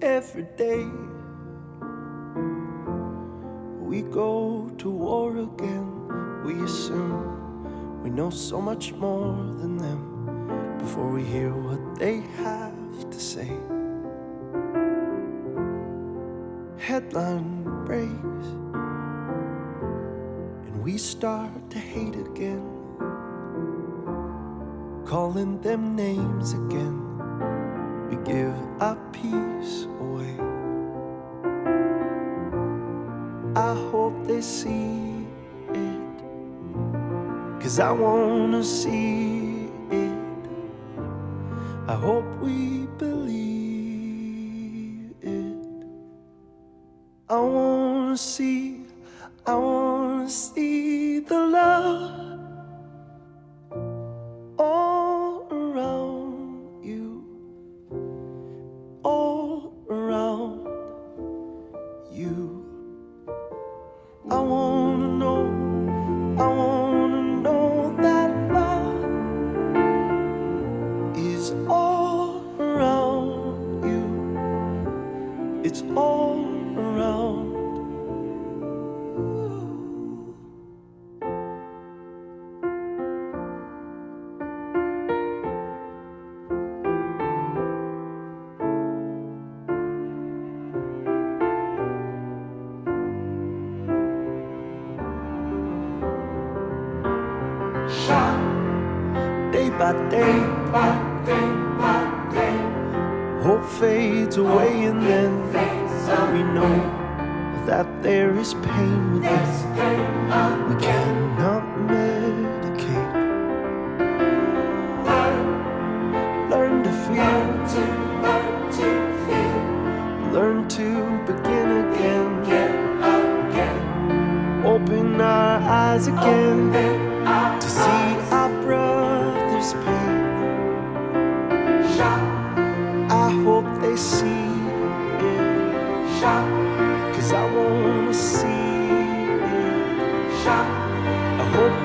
every day. We go to war again. We assume we know so much more than them before we hear what they have to say. Headline breaks and we start to hate again, calling them names again. We give our peace away. I hope they see it, 'cause I wanna see it. I hope we believe it. I wanna see the love all around you, all around you. I wanna know that love is all around you. It's all around. Day by day, hope fades away, and then we know that there is pain within. We cannot medicate. Learn to feel, learn to begin again. Open our eyes again to see our brother's pain. I hope they see it, 'cause I wanna see it. I hope